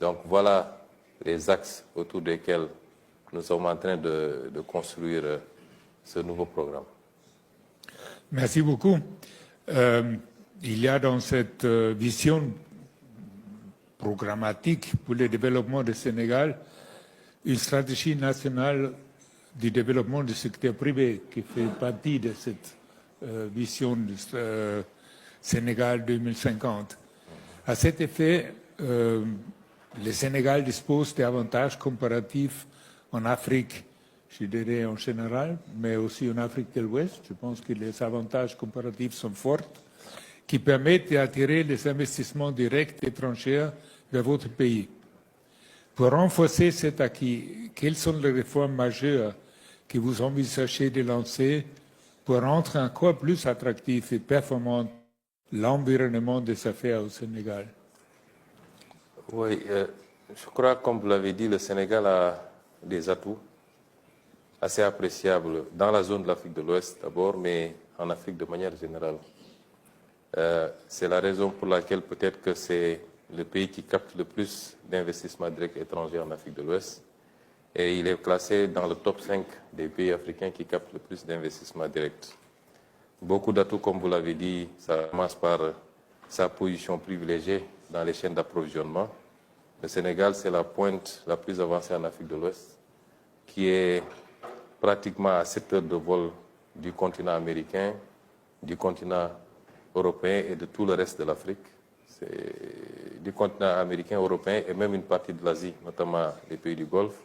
Donc voilà les axes autour desquels nous sommes en train de construire ce nouveau programme. Merci beaucoup. Il y a dans cette vision programmatique pour le développement du Sénégal une stratégie nationale du développement du secteur privé qui fait partie de cette vision du Sénégal 2050. À cet effet, le Sénégal dispose d'avantages comparatifs en Afrique, je dirais en général, mais aussi en Afrique de l'Ouest. Je pense que les avantages comparatifs sont forts, qui permettent d'attirer les investissements directs étrangers vers votre pays. Pour renforcer cet acquis, quelles sont les réformes majeures que vous envisagez de lancer pour rendre encore plus attractif et performant l'environnement des affaires au Sénégal? Oui, je crois, comme vous l'avez dit, le Sénégal a des atouts assez appréciables dans la zone de l'Afrique de l'Ouest d'abord, mais en Afrique de manière générale. C'est la raison pour laquelle peut-être que c'est le pays qui capte le plus d'investissements directs étrangers en Afrique de l'Ouest. Et il est classé dans le top 5 des pays africains qui captent le plus d'investissements directs. Beaucoup d'atouts, comme vous l'avez dit, ça commence par sa position privilégiée dans les chaînes d'approvisionnement. Le Sénégal, c'est la pointe la plus avancée en Afrique de l'Ouest, qui est pratiquement à 7 heures de vol du continent américain, du continent européen et de tout le reste de l'Afrique. C'est du continent américain, européen et même une partie de l'Asie, notamment les pays du Golfe,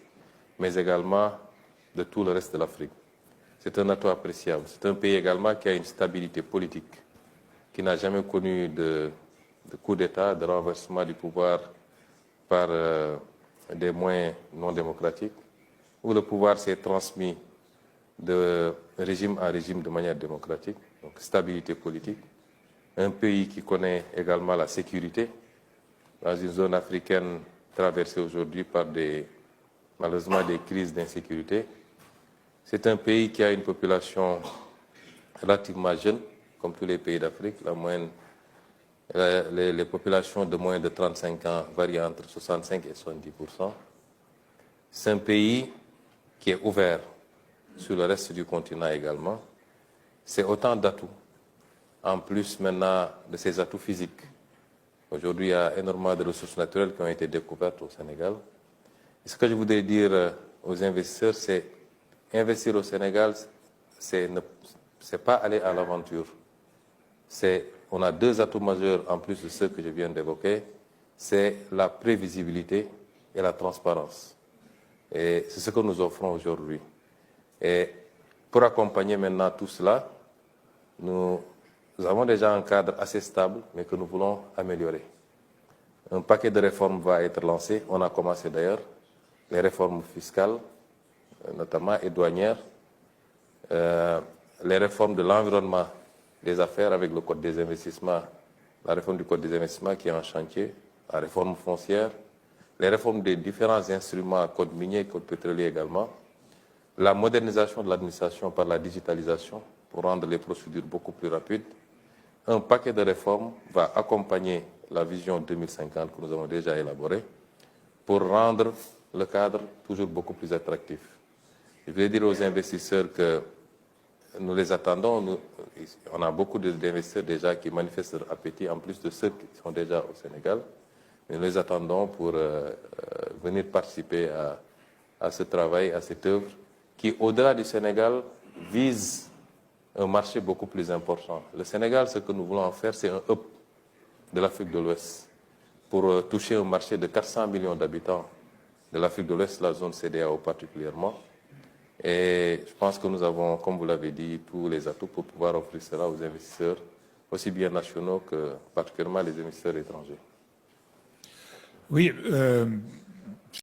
mais également de tout le reste de l'Afrique. C'est un atout appréciable. C'est un pays également qui a une stabilité politique, qui n'a jamais connu de coup d'État, de renversement du pouvoir par des moyens non démocratiques, où le pouvoir s'est transmis de régime en régime de manière démocratique, donc stabilité politique. Un pays qui connaît également la sécurité, dans une zone africaine traversée aujourd'hui par malheureusement des crises d'insécurité. C'est un pays qui a une population relativement jeune, comme tous les pays d'Afrique. Les populations de moins de 35 ans varient entre 65 et 70%. C'est un pays qui est ouvert sur le reste du continent également. C'est autant d'atouts, en plus maintenant de ces atouts physiques. Aujourd'hui, il y a énormément de ressources naturelles qui ont été découvertes au Sénégal. Et ce que je voudrais dire aux investisseurs, c'est investir au Sénégal, c'est pas aller à l'aventure. On a deux atouts majeurs en plus de ceux que je viens d'évoquer, c'est la prévisibilité et la transparence. Et c'est ce que nous offrons aujourd'hui. Et pour accompagner maintenant tout cela, nous avons déjà un cadre assez stable, mais que nous voulons améliorer. Un paquet de réformes va être lancé, on a commencé d'ailleurs, les réformes fiscales, notamment et douanières, les réformes de l'environnement des affaires avec le Code des investissements, la réforme du Code des investissements qui est en chantier, la réforme foncière, les réformes des différents instruments, Code minier, Code pétrolier également, la modernisation de l'administration par la digitalisation pour rendre les procédures beaucoup plus rapides. Un paquet de réformes va accompagner la vision 2050 que nous avons déjà élaborée pour rendre le cadre toujours beaucoup plus attractif. Je voulais dire aux investisseurs que nous les attendons. On a beaucoup d'investisseurs déjà qui manifestent leur appétit, en plus de ceux qui sont déjà au Sénégal. Nous les attendons pour venir participer à ce travail, à cette œuvre, qui, au-delà du Sénégal, vise un marché beaucoup plus important. Le Sénégal, ce que nous voulons en faire, c'est un hub de l'Afrique de l'Ouest pour toucher un marché de 400 millions d'habitants de l'Afrique de l'Ouest, la zone CEDEAO particulièrement. Et je pense que nous avons, comme vous l'avez dit, tous les atouts pour pouvoir offrir cela aux investisseurs, aussi bien nationaux que particulièrement les investisseurs étrangers. Oui,